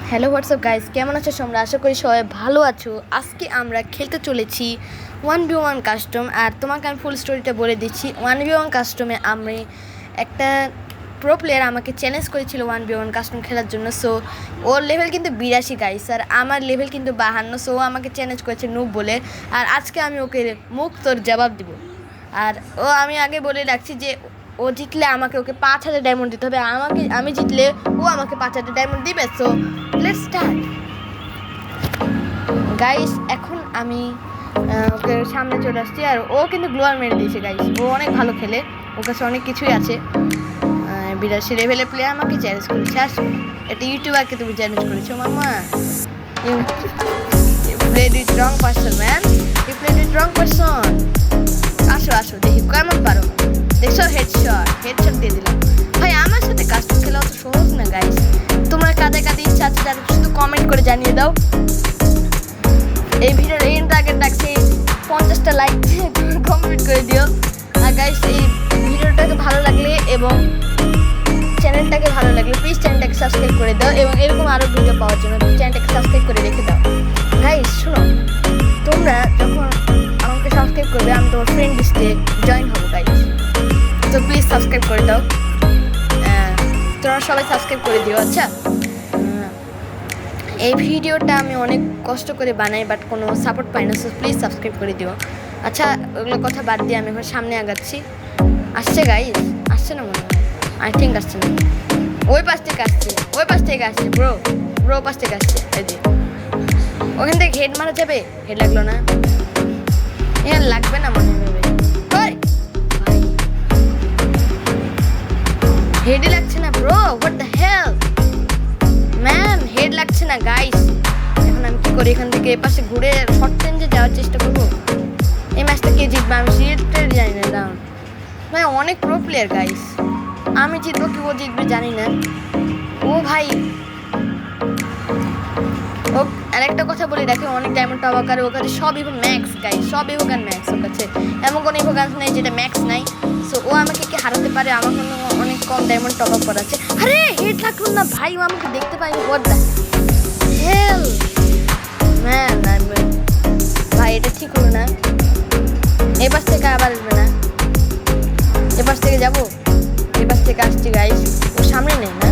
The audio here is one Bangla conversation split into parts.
হ্যালো হোয়াটসঅ্যাপ গাইস, কেমন আছো তোমরা? আশা করি সবাই ভালো আছো। আজকে আমরা খেলতে চলেছি 1v1 কাস্টম। আর তোমাকে আমি ফুল স্টোরিটা বলে দিচ্ছি। 1v1 কাস্টমে আমি একটা প্রো প্লেয়ার আমাকে চ্যালেঞ্জ করেছিল 1v1 কাস্টম খেলার জন্য। সো ওর লেভেল কিন্তু 82 গাইস, আর আমার লেভেল কিন্তু 52। সো ও আমাকে চ্যালেঞ্জ করেছে নুব বলে। আর আজকে আমি ওকে মুক্তর জবাব দিব। আর আমি আগে বলে রাখছি যে ও জিতলে আমাকে ওকে 5000 ডায়মন্ড দিতে হবে। আমি জিতলে ও আমাকে 5000 ডায়মন্ড দিবে। So let's start guys. এখন আমি ওকে সামনে চলে আসছি, আর ও কিন্তু গ্লোয়াল মেরে দিয়েছে গাইস। ও অনেক ভালো খেলে, ওর কাছে অনেক কিছুই আছে। 82 লেভেলের প্লেয়ার আমাকে চ্যালেঞ্জ করেছে। আসো, এটা ইউটিউবারকে তুমি চ্যালেঞ্জ করেছো মামা। You played with wrong person man, you played with wrong person. আসো আসো, দেখি কেমন পারো। দেখছো, হেডশট দিয়ে দিলাম। ভাই আমার সাথে কাস্টম খেলা অত সহজ না গাইস। তোমরা কাদের কাদের ইচ্ছা আছে যারা শুধু কমেন্ট করে জানিয়ে দাও। এই ভিডিওর এন্ড টার্গেট রাখছি 50টা লাইক কমেন্ট করে দিও। আর গাইস, এই ভিডিওটাকে ভালো লাগলে এবং চ্যানেলটাকে ভালো লাগলে প্লিজ চ্যানেলটাকে সাবস্ক্রাইব করে দাও, এবং এরকম আরও ভিডিও পাওয়ার জন্য চ্যানেলটাকে সাবস্ক্রাইব করে রেখে দাও। গাইস শোনো, তোমরা যখন আমাকে সাবস্ক্রাইব করবে আমি তোমার ফ্রেন্ড লিস্টে জয়েন হবো গাইস। তো প্লিজ সাবস্ক্রাইব করে দাও। তোমরা সবাই সাবস্ক্রাইব করে দিও। আচ্ছা, এই ভিডিওটা আমি অনেক কষ্ট করে বানাই, বাট কোনো সাপোর্ট পাই না। সো প্লিজ সাবস্ক্রাইব করে দিও। আচ্ছা, ওগুলো কথা বাদ দিয়ে আমি এখন সামনে আগাচ্ছি। আসছে গাইস, আসছে না মনে হয়, আই থিঙ্ক আসছে না। ওই পাশ থেকে আসছে ব্রো পাশ থেকে আসছে। এই যে ওখান থেকে হেড মারা যাবে। হেড লাগলো না, লাগবে না মনে হবে। হেডই লাগছে না bro, what the hell man, head লাগছে না গাইস। এখন আমি কি করি? এখান থেকে এপাশে ঘুরে শর্ট রেঞ্জে যাওয়ার চেষ্টা করবো। এই ম্যাচটা কে জিতবে আমি সিরিয়াসলি জানি না। দাঁড়ান ভাই, অনেক প্রো প্লেয়ার গাইস। আমি জিতবো কি ও জিতবে জানি না। ও ভাই, ও আরেকটা কথা বলে রাখি, অনেক ডায়মন্ড পাওয়ার কারণে ওর কাছে সব ইভোগান ম্যাক্স গাইস, সব ইভোগান ম্যাক্স ওর কাছে। এমন কোনো ইভোগান নেই যেটা ম্যাক্স নাই। সো ও আমাকে কি হারাতে পারে? আমার কোনো অনেক কম ডায়মন্ড টপ আপ করা আছে। আরে হেড লাগলো না ভাই, ও আমাকে দেখতে পাইনি। হোয়াট দ্য হেল ম্যান, ভাই এটা ঠিক হলো না। এপাশ থেকে আবার আসবে না, এপাশ থেকে যাবো, এপাশ থেকে আসছি গাইস। ও সামনে নেই না,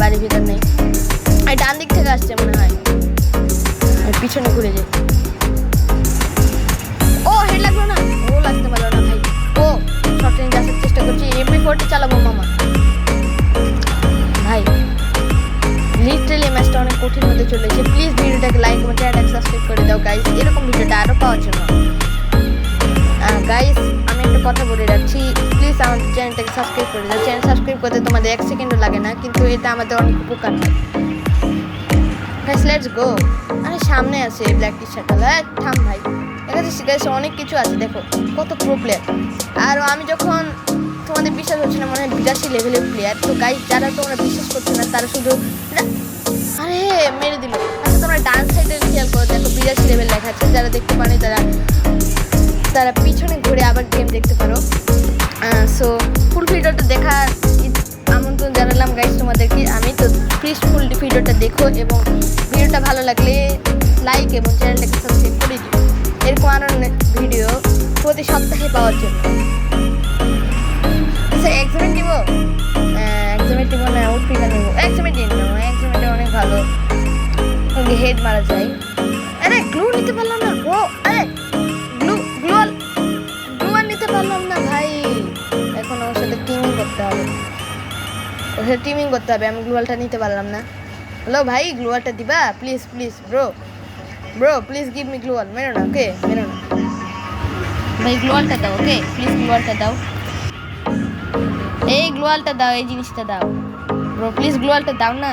বাড়ির ভিতর নেই, আর ডান দিক থেকে আসছে মনে হয়। পিছনে ঘুরে যাই। ও হেড লাগলো না, ও লাগতে পারলো না ভাই। ও শর্ট রেঞ্জ আসার চেষ্টা করছি, MP40 চালাবো মামা। ভাই লিটারালি ম্যাচটা অনেক কঠিন হতে চলেছে। প্লিজ ভিডিওটাকে লাইক এবং চ্যানেলটাকে সাবস্ক্রাইব করে দাও গাইস, এরকম ভিডিওটা আরও পাওয়ার জন্য। গাইস আমি একটা কথা বলে রাখছি, প্লিজ আমার চ্যানেলটাকে সাবস্ক্রাইব করে দাও। চ্যানেল সাবস্ক্রাইব করতে তোমাদের 1 সেকেন্ডও লাগে না, কিন্তু এটা আমাদের অনেক উপকার হয়। Guys let's go. আরে সামনে আছে ব্ল্যাক টি শার্ট ওয়ালা। থাম ভাই, এখানে গাইস অনেক কিছু আছে, দেখো কত প্রো প্লেয়ার। আর আমি যখন তোমাদের বিশ্বাস হচ্ছে না মনে হয় 82 লেভেলের প্লেয়ার। তো গাইস যারা তোমরা বিশ্বাস করছো না তারা শুধু আরে মেরে দিল। আচ্ছা তোমরা ডান সাইডে খেয়াল করো, দেখো 82 লেভেল লেখা আছে। যারা দেখতে পারে তারা পিছনে ঘুরে আবার গেম দেখতে পারো। সো ফুল ভিডিওটা দেখার আমন্ত্রণ জানালাম গাইস তোমাদেরকে আমি। তো প্লিজ ফুল ভিডিওটা দেখো, এবং ভিডিওটা ভালো লাগলে লাইক এবং চ্যানেলটাকে সাবস্ক্রাইব করে দিও, এরকম আরও ভিডিও প্রতি সপ্তাহে পাওয়ার জন্য। আচ্ছা এক্সামেট দিব, এক্সামেট দিব না, উঠপিকা নেব। এক্সামেট দিন না, এক্সামেটে অনেক ভালো হেড মারা যায়। আরে গ্লু নিতে পারলাম না ও, আরে গ্লুয়াল নিতে পারলাম না ভাই। এখন ওর সাথে টিমিং করতে হবে, আমি গ্লুয়ালটা নিতে পারলাম না। হ্যালো ভাই, গ্লুয়ালটা দিবা please bro please give me গ্লুয়াল। মেরো না, ওকে মেরো না ভাই, গ্লুয়ালটা দাও, ওকে প্লিজ গ্লুয়ালটা দাও, এই গ্লুয়ালটা দাও, এই জিনিসটা দাও ব্রো, প্লিজ গ্লুয়ালটা দাও না।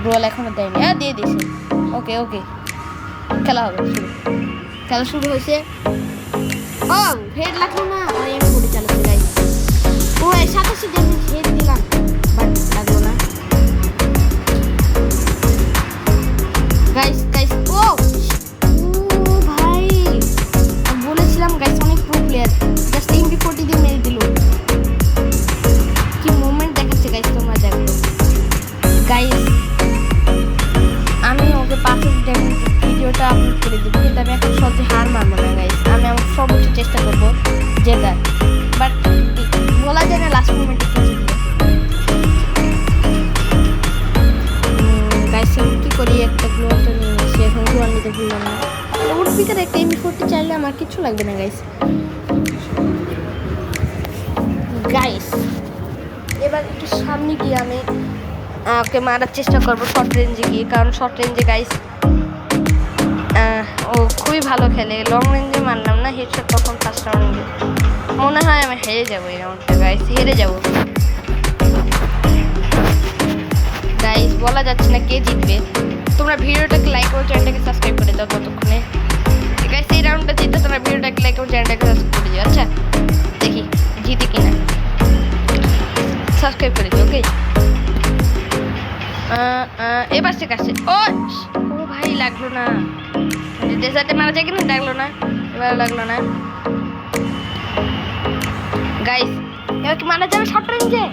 গ্লুয়াল এখনো দেয়নি, দিয়ে দিয়েছে। ওকে খেলা হবে, খেলা শুরু হয়েছে। ও হেড লাগলো না, আমি বডি চালাতে যাই। ও 87 ড্যামেজ হেড দিলাম, বাট লাগলো না গাইস। ও ভাই বলেছিলাম গাইস অনেক প্রো প্লেয়ার, জাস্ট MP40 দিয়ে মেরে দিল। কি মুভমেন্ট দেখাচ্ছে গাইস, তোমরা দেখো। গাইস আমি ওকে পাশের ভিডিওটা আপলোড করে দেবো, কিন্তু আমি এখন সহজে হার মানবো না গাইস। আমি আমার সর্বোচ্চ চেষ্টা করবো জেতার, বাট বলা যায় না লাস্ট মোমেন্টে কি জিতবে। গাইস আমি কী করি, একটা গ্লোয়ালটা নিয়ে এসে এখন গ্লোয়াল নিতে ভুললাম না। ওর ভিতরে একটা MP40 চাইলে আমার কিছু লাগবে না গাইস। গাইস এবার একটু সামনে গিয়ে আমি ওকে মারার চেষ্টা করবো শর্ট রেঞ্জে গিয়ে, কারণ শর্ট রেঞ্জে গাইস ও খুবই ভালো খেলে। লং রেঞ্জে মারলাম না হেডশট, তখন ফার্স্ট রাউন্ডে মনে হয় আমি হেরে যাবো এই রাউন্ডটা গাইস, হেরে যাবো গাইস। বলা যাচ্ছে না কে জিতবে। তোমরা ভিডিওটাকে লাইক করো, চ্যানেলটাকে সাবস্ক্রাইব করে দাও ততক্ষণে। গাইস এই রাউন্ডটা জিততে তোমরা ভিডিওটাকে লাইক করো, চ্যানেলটাকে সাবস্ক্রাইব করে দিও। আচ্ছা দেখি জিতে কিনা, সাবস্ক্রাইব করে দিও। ওকে এবার সে কাছে ও ভাই লাগলো না, ডেজার্টে মারা যায় কিনা লাগলো না, এবার লাগলো না গাইস। এবার কি মারা যাবে শর্ট রেঞ্জে?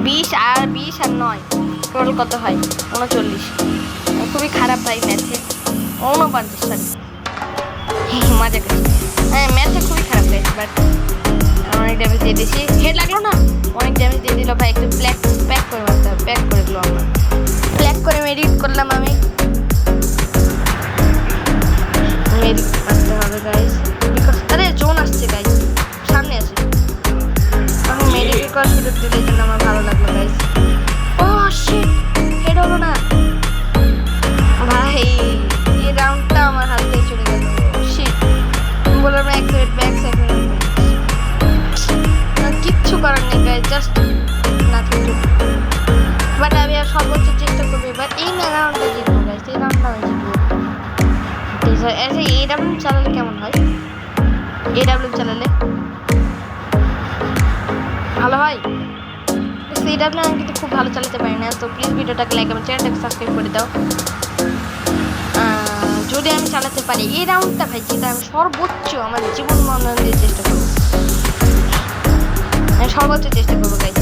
20 আর 9 টোটাল কত হয়? 39। খুবই খারাপ ভাই ম্যাচে, 49 সরি মজা করছি। হ্যাঁ ম্যাচে খুবই খারাপ হয়েছে, বাট অনেক ড্যামেজ দিয়ে দিয়েছি। হেড লাগলো না, অনেক ড্যামেজ দিয়ে দিল ভাই। একটু প্যাক করে মারতে হবে, প্যাক করে দিল আমরা, প্যাক করে মেডিট করলাম আমি। মেডিট করতে হবে গাইস, বিকজ আরে জোন আসছে গাইস, সামনে আছে। আমি মেডিট করার সুযোগ দিলে এই জন্য আমার ভালো লাগলো গাইস। ও শিট, হেড হলো না ভাই, এই রাউন্ডটা আমার হাত থেকে চলে গেল। শিট বললাম ব্যাক সাইড কিচ্ছু করার নেই guys, just nothing to. But আমি আর সর্বোচ্চ চেষ্টা করবো এবার এই রাউন্ডটা জিতবো গাইস, এই রাউন্ডটা আমি জিতবো। আচ্ছা AW চালালে কেমন হয়? AW চালালে ভালো হয়। AW আমি কিন্তু খুব ভালো চালাতে পারি না, তো প্লিজ ভিডিওটাকে লাইক এবং চ্যানেলটাকে সাবস্ক্রাইব করে দাও। যদি আমি চালাতে পারি এই রাউন্ডটা ভাই যেটা আমি সর্বোচ্চ আমার জীবন মনোনয়ন দিয়ে চেষ্টা করবো, আমি সর্বোচ্চ চেষ্টা করবো গাইস।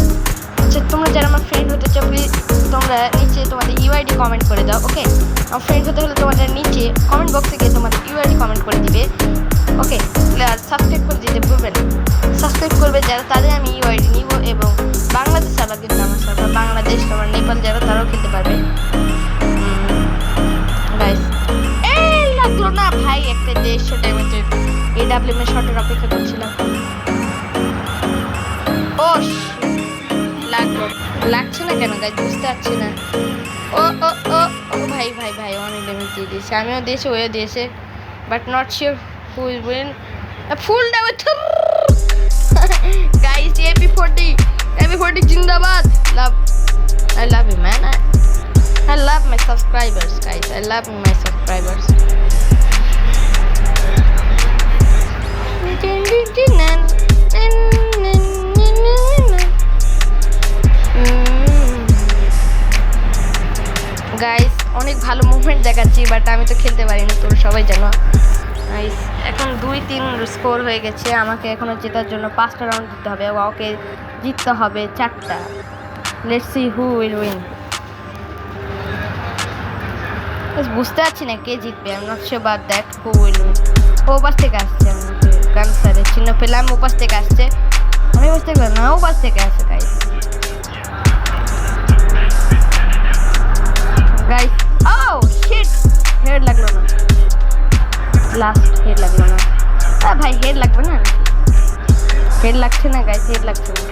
আচ্ছা তোমরা যারা আমার ফ্রেন্ড হতে চাও প্লিজ তোমরা নিচে তোমাদের UID কমেন্ট করে দাও। ওকে আমার ফ্রেন্ড হতে হলে তোমাদের নিচে কমেন্ট বক্সে গিয়ে তোমাদের UID কমেন্ট করে দিবে। ওকে আর সাবস্ক্রাইব করে দিতে ভুলবেন, সাবস্ক্রাইব করবে যারা তাদের আমি UID নিব। এবং বাংলাদেশ সার্ভার কিন্তু আমার সার্ভার, বাংলাদেশ তোমার নেপাল যারা তারাও খেলতে পারবে গাইস। এই লাগলো না ভাই, একটা 150 ড্যামেজের AW এর শটের অপেক্ষা করছিলাম। ও লাগছে না কেন গাইস, বুঝতে পারছি না। ও ও ও ও ভাই ভাই ভাই অনেক ড্যামেজ দিয়ে দিয়েছে, আমিও দিয়েছি ওও দিয়েছে, but not sure who will win. Full damage guys. MP40 জিন্দাবাদ। I love you man, I love my subscribers guys, I love my subscribers. Guys অনেক ভালো মুভমেন্ট দেখাচ্ছি, বাট আমি তো খেলতে পারি না, তোর সবাই জানো গাইস। এখন 2-3 স্কোর হয়ে গেছে, আমাকে এখনো জেতার জন্য 5টা রাউন্ড দিতে হবে, ওকে জিততে হবে 4টা। Let's see who will win. বুঝতে পারছি না কে জিতবে, I am not sure but that who will win. ও পাশ থেকে আসছে, গানসারের চিহ্ন পেলাম, ও পাশ থেকে আসছে, আমি বুঝতে পারলাম না ও পাশ থেকে আসছে গাইস। গাইস ও শিট, হেড লাগলো না, লাস্ট হেড লাগলো না। ভাই হেড লাগবে না, হেড লাগছে না গাইস, হেড লাগছে না।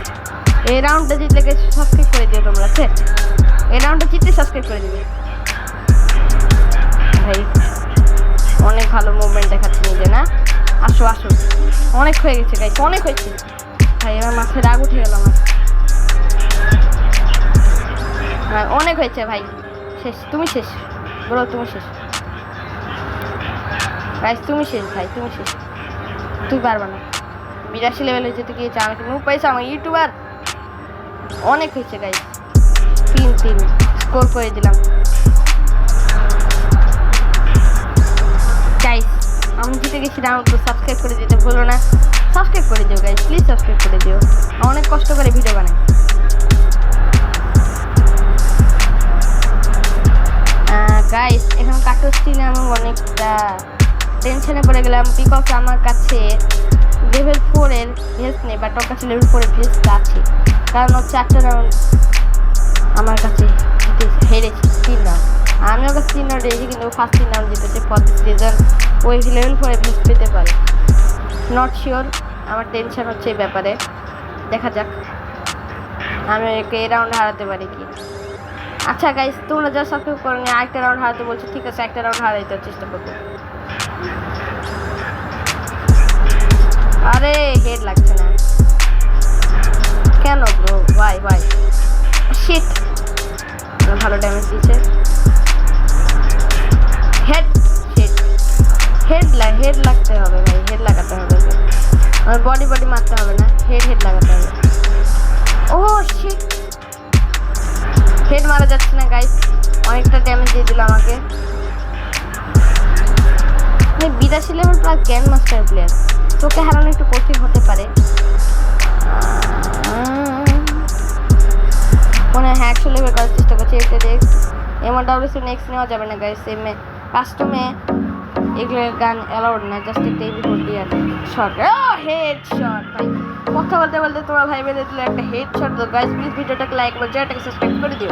এই রাউন্ডটা জিতলে গাইস সাবস্ক্রাইব করে দিও তোমরা, ঠিক? এই রাউন্ডটা জিতলে সাবস্ক্রাইব করে দিবে ভাই। অনেক ভালো মুভমেন্ট দেখাচ্ছে নিজে না। আসো আসো, অনেক হয়ে গেছে গাইস, অনেক হয়েছে ভাই। আমার মাথায় রাগ উঠে গেল আমার। হ্যাঁ অনেক হয়েছে ভাই, শেষ, তুমি শেষ বলো, তুমি শেষ গাইস, তুমি শেষ ভাই, তুমি শেষ, তুমি পারবা না। 82 লেভেলে যেতে গিয়েছে, আমাকে মুখ পাইছে আমার ইউটিউবার। অনেক হয়েছে গাইস, 3-3 স্কোর করে দিলাম গাইস। আমি জিতে গেছি রাউন্ড, তো সাবস্ক্রাইব করে দিতে ভুলো না, সাবস্ক্রাইব করে দিও গাইস, প্লিজ সাবস্ক্রাইব করে দিও। অনেক কষ্ট করে ভিডিও বানাই। কাটোস্টিনে আমি অনেকটা টেনশনে পড়ে গেলাম, বিকজ আমার কাছে লেভেল 4 এর ভেস্ট নেই, বাট ওর কাছে লেভেল 4 এর ভেস্ট আছে, কারণ ও 4টা রাউন্ড আমার কাছে হেরেছি 3 রাউন্ড। আমি ওর কাছে 3 রাউন্ড হেরেছি, কিন্তু ফার্স্ট 3 রাউন্ড জিতেছে। ফর দিস রিজন ওই লেভেল 4 এর ভেস্ট পেতে পারে, নট শিওর। আমার টেনশন হচ্ছে এই ব্যাপারে, দেখা যাক আমি ওকে এই রাউন্ডে হারাতে পারি কি। আচ্ছা গাইস, তোমরা যা সাবস্ক্রাইব করো নি, আরেকটা রাউন্ড হারাতে বলছো, ঠিক আছে একটা রাউন্ড হারাইতে চেষ্টা করবো। আরে হেড লাগছে না কেন ব্রো? ভাই শিট, ভালো ড্যামেজ দিয়েছে। হেড লাগতে হবে ভাই, হেড লাগাতে হবে, আমার বডি মারতে হবে না, হেড লাগাতে হবে। ও শিট, হেড মারা যাচ্ছে না গাইস, অনেকটা ড্যামেজ দিয়ে দিল আমাকে। 82 level plus grand master player, তোকে হারানো একটু কঠিন হতে পারে। মনে হয় 100 লেভেল করার চেষ্টা করছি। MWC নেক্সট নেওয়া যাবে না গাইস, কাস্টমে এগুলো গান অ্যালাউড না, জাস্ট একটা এমপি আর শট। হেড শট ভাই, কথা বলতে তোমার ভাই বেঁধে দিল একটা হেড শট। তো গাইস প্লিজ ভিডিওটাকে লাইক করে চ্যানেলটাকে সাবস্ক্রাইব করে দিও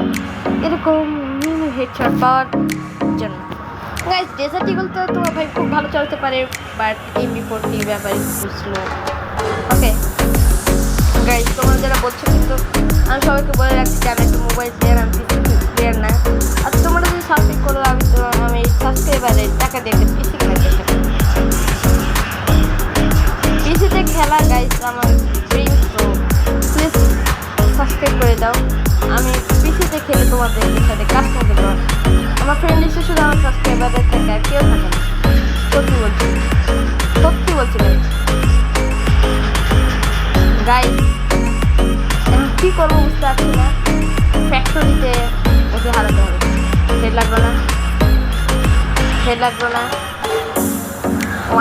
এরকম হেড শট পাওয়ার জন্য। গাইস ডেজার্ট ইগল তো তোমার ভাই খুব ভালো চলতে পারে, বাট MP40 ব্যাপারে বুঝলো। ওকে গাইস, তোমরা যারা বলছো, কিন্তু আমি সবাইকে বলে রাখছি যে আমি একটা মোবাইল প্লেয়ার, আমি প্লেয়ার না। আর তোমরা যদি সাবস্ক্রাইব করো, আমি সাবস্ক্রাইবারের টাকা দিয়ে পিসি কেনার চেষ্টা করি। পিসিতে খেলা গাইস আমার ড্রিম, তো প্লিজ সাবস্ক্রাইব করে দাও। আমি পিসিতে খেলে তোমাদের সাথে কাজ করতে পারবো। আমার ফ্রেন্ড লিস্টে শুধু আমার সাবস্ক্রাইবারদের থাকে, আর কেউ থাকে না। সত্যি বলছি গাইস, কি করবো বুঝতে পারছি না। ফ্যাক্টরিতে ওকে হারাতে হবে। হেড লাগলো না।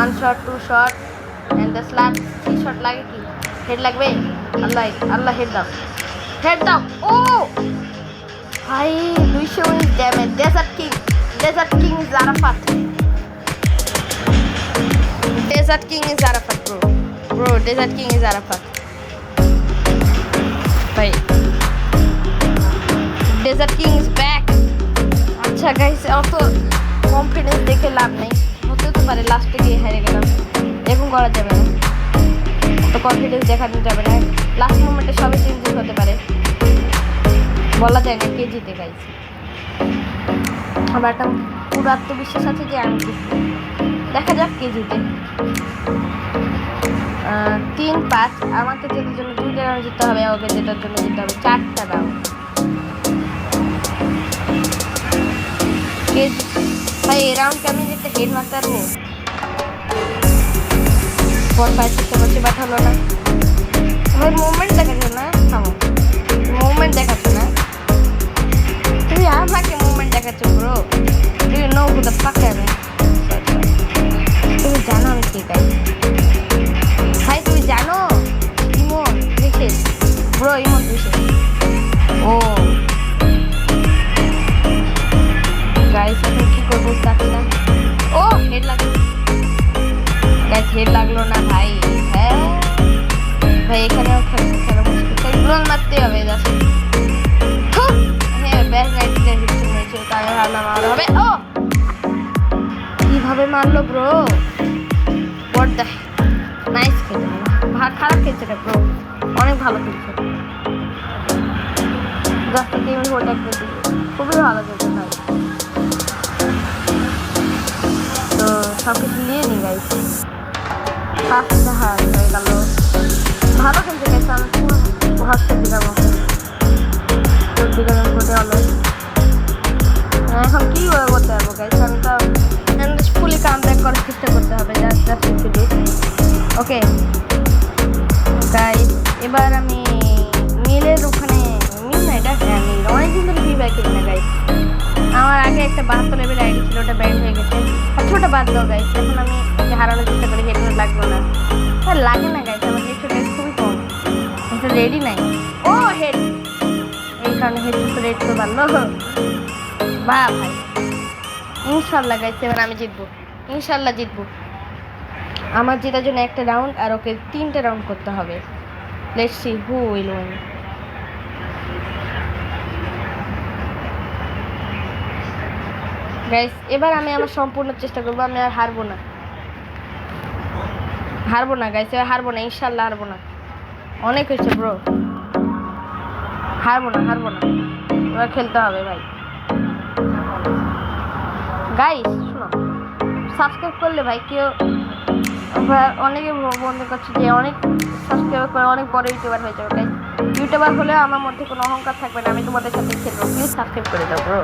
1 shot 2 shot and the slat 3 shot লাগে কি? হেড লাগবে? আল্লাহ হেড দাও। ও ভাই 219 damage. Desert king is Arafat bro. Desert king is Arafat ভাই। Desert king is back. আচ্ছা গাইস, অত কনফিডেন্স দেখে লাভ নেই, হতে পারে লাস্টে গিয়ে হেরে গেলাম, এরকম করা যাবে না। অত কনফিডেন্স দেখানো যাবে না, লাস্ট মোমেন্টে সবই চেঞ্জেস হতে পারে, বলা যায় না কে জিতে। গাইস আমার একটা পুরো আত্মবিশ্বাস আছে যে আমি জিতবো, দেখা যাক কে জিতে। 3-5 আমাকে জেতার জন্য 2টা রাউন্ড জিততে হবে, ওকে জেতার জন্য জিততে হবে 4টা রাউন্ড। ভাই এই রাউন্ডকে আমি একটা হেড মারতে পারবো? 4-5 চেষ্টা করছি, বাট হলো না। আমার মুভমেন্ট দেখাচ্ছে না, তুমি আমাকে মুভমেন্ট দেখাচ্ছ bro. Do you know who the fuck I am? তুমি জানো আমি কে গাইস? ভাই তুমি জানো ইমন বিশেষ ব্রো, ইমন বিশেষ। ও গাইস এখন কি করবো বুঝতে পারছি না। ও হেড লাগলো না ভাই। হ্যাঁ ভাই, এখানেও খেলা মুশকিল, গ্লোন মারতে হবে জাস্ট। হ্যাঁ ব্যাক নাইটে হিট মেরেছে, তাই হারলাম। আর হবে ও কিভাবে মারলো ব্রো? হোয়াট দ্য নাইস খেলছে, খারাপ খেলছে না ব্রো, অনেক ভালো খেলছে। জাস্ট টিমের হোল্ডার খেলছে, খুবই ভালো খেলছে ভাই। তো সব কিছু নিয়ে নি গাইস, ফার্স্টটা হয়ে গেল। ভালো খেলতে গেছে, আমি পুরো ভরসা দিলাম ওকে, ঘটে হলো। এখন কি করতে পারবো গাইস? আমি তো ফুলি কাম ব্যাক করার চেষ্টা করতে হবে, জাস্ট ওকে গাইস। এবার আমি মিলের ওখানে, মিল না এটা, হ্যাঁ মিল, অনেকদিন ধরে ফ্রি ফায়ার খেলি না গাইস। আমার আগে একটা 72 লেভেল আইডি ছিল, ওটা ব্যান্ড হয়ে গেছে। আচ্ছা ওটা বাদ দাও গাইস, এখন আমি ওকে হারানোর চেষ্টা করি। হেডফোন লাগবে না, লাগে না গাইস, আমার হেডফোন খুবই কম, এটা রেডি নাই। ও হেড, এই কারণে হেডফোন রেড তো ভালো বা ভাই। ইনশাল্লাহ গাইস এবার আমি জিতবো, ইনশাল্লাহ জিতবো। আমার জেতার জন্য একটা রাউন্ড আর ওকে 3টে রাউন্ড করতে হবে। Let's see who will win. Guys এবার আমি আমার সম্পূর্ণ চেষ্টা করবো, আমি আর হারবো না, হারবো না গাইস, এবার হারবো না, ইনশাল্লাহ হারবো না। অনেক হয়েছে ব্রো, হারবো না, হারবো না, এবার খেলতে হবে ভাই। গাইস শোনো, সাবস্ক্রাইব করলে ভাই কেউ, অনেকে মনে করছে যে অনেক সাবস্ক্রাইব করে অনেক বড় ইউটিউবার হয়ে যাবে। গাইস ইউটিউবার হলেও আমার মধ্যে কোনো অহংকার থাকবে না, আমি তোমাদের সাথে খেলবো। প্লিজ সাবস্ক্রাইব করে দাও ব্রো,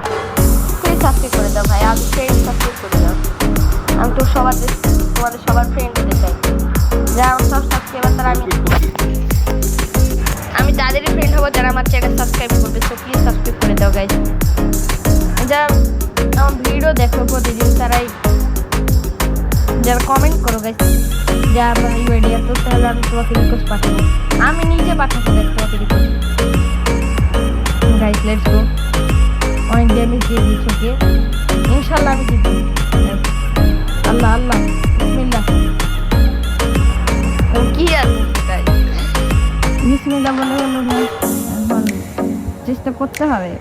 প্লিজ সাবস্ক্রাইব করে দাও ভাই, আমি ফ্রেন্ড সাবস্ক্রাইব করে দাও। আমি তো তোমাদের সবার ফ্রেন্ড হতে চাই। যারা সব সাবস্ক্রাইবার তারা আমি তাদেরই ফ্রেন্ড হবো যারা আমার চ্যানেল সাবস্ক্রাইব করবে। সো প্লিজ সাবস্ক্রাইব করে দাও গাইজ। যারা আমার ভিডিও দেখো প্রতিদিন তারাই, যারা কমেন্ট করো গাইজ যা ভাই আইডিয়া, তো তাহলে আমি তোমাকে রিকোয়েস্ট পাঠাবো, আমি নিজে পাঠাবো গাইজ তোমাকে রিকোয়েস্ট। গাইজ লেটস গো, অনেক ড্যামেজ দিয়ে দিচ্ছ ওকে, ইনশাল্লাহ আমি জিতবো। আল্লাহ আল্লাহ বিসমিল্লাহ, কি আর গাইজ বিসমিল্লাহ বলে হলো ভাই, এখন চেষ্টা করতে হবে।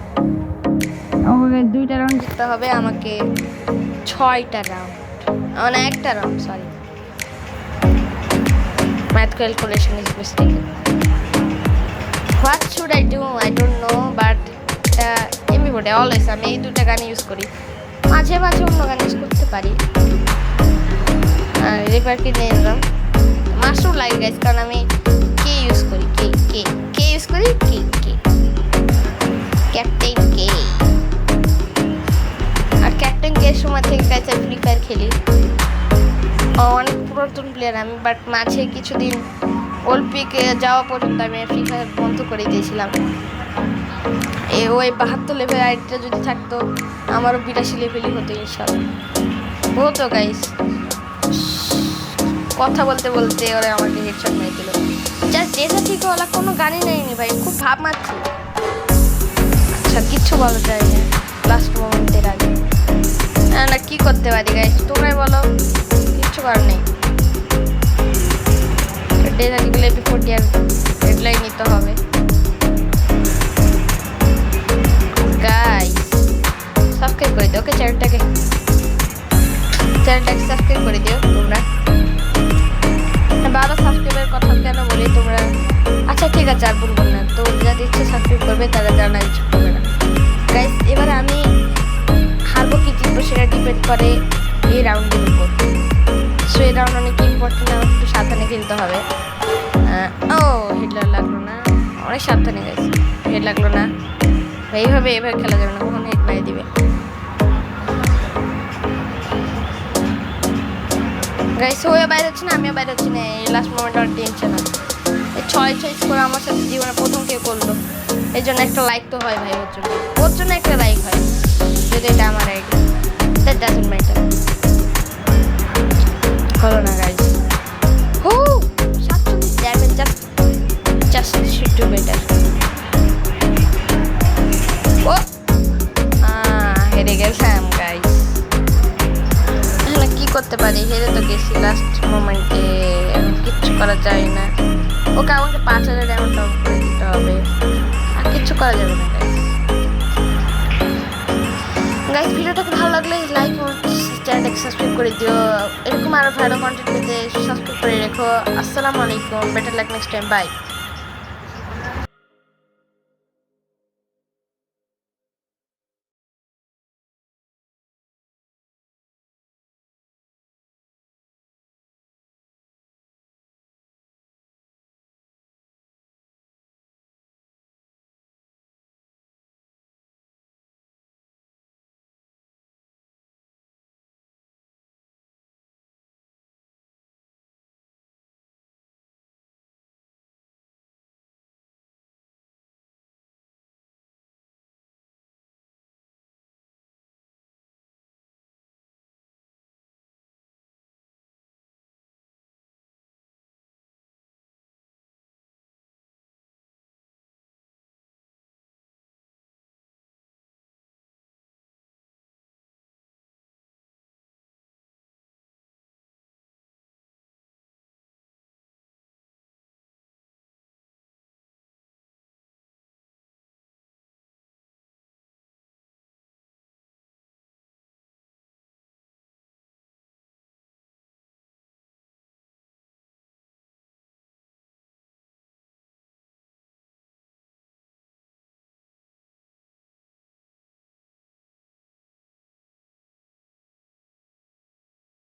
আমাকে 2টা রাউন্ড জিততে হবে, আমাকে 6টা রাউন্ড, মানে একটা round, sorry math calculation is mistaken. What should I do? I don't know, but everybody always আমি এই 2টা গান ইউজ করি, মাঝে মাঝে অন্য গান ইউজ করতে পারি। আর রেপার কি নিয়ে নিলাম, মাশরুম লাগে গাইজ, কারণ আমি কে ইউজ করি, কে ইউজ করি, কে ক্যাপ্টেন কে। আর ক্যাপ্টেন কে সময় থেকে গাইজ আমি ফ্রি ফায়ার খেলি, অনেক পুরাতন প্লেয়ার আমি, বাট মাঝে কিছুদিন অলিম্পিকে যাওয়া পর্যন্ত আমি ফ্রি ফায়ার বন্ধ করে দিয়েছিলাম। ওই 72 লেভেল আইডিটা যদি থাকতো আমারও 82 লেভেলই হতো ইনশাল্লাহ, হতো গাইস। কথা বলতে বলতে ওরা আমাকে হেডশট মেরে দিল, জাস্ট যেটা ঠিক হলো, কোনো গানই নেয়নি ভাই, খুব ভাব মারছি। আচ্ছা কিচ্ছু বলা যায় না লাস্ট মোমেন্টের আগে, না কি করতে পারি গাইস তোমরাই বলো, কিচ্ছু করার নেই। ডেজার্টগুলো বিফোর ডিয়ার ডেডলাইন নিতে হবে গাইস। সাবস্ক্রাইব করে দিও ওকে, চ্যানেলটাকে সাবস্ক্রাইব করে দিও তোমরা। বাবা সাবস্ক্রাইবের কথা কেন বলি তোমরা, আচ্ছা ঠিক আছে আর বলবো না, তো যাদের ইচ্ছে সাবস্ক্রাইব করবে তারা জানা ইচ্ছে করবে না গাইস। এবার আমি হারবো কি জিতবো সেটা ডিপেন্ড করে এই রাউন্ডের উপর। সো এই রাউন্ড অনেক ইম্পর্টেন্ট, আমার একটু সাবধানে খেলতে হবে। ও হেড লাগলো না, অনেক সাবধানে গেছে, হেড লাগলো না, এইভাবে খেলা যাবে না, কখনো হেড মেরে দিবে গাইস। ওই বাইরে হচ্ছে না, আমিও বাইরে হচ্ছি না, এই লাস্ট মোমেন্ট আমার টেনশন আছে। এই 6 স্কোর আমার সাথে জীবনে প্রথম কেউ করলো, এই জন্য একটা লাইক তো হয় ভাই, ওর জন্য একটা লাইক হয়, যদি এটা আমার আইডি, দ্যাট ডাজন্ট ম্যাটার। হলো না গাইস, হু 47 damage, just should do better. ও হেরে গেলাম গাইস, কি করতে পারি, হেরে তো গেছি লাস্ট মোমেন্টে, কিচ্ছু করা যায় না। ওকে আমাকে 5000 ডায়মন্ড টপ করে দিতে হবে, আর কিচ্ছু করা যাবে না গাইস। ভিডিওটাকে ভালো লাগলে লাইক ও চ্যানেলটাকে সাবস্ক্রাইব করে দিও, এরকম আরও ভালো কন্টেন্ট পেতে সাবস্ক্রাইব করে রেখো। আসসালামু আলাইকুম, better luck next time, by.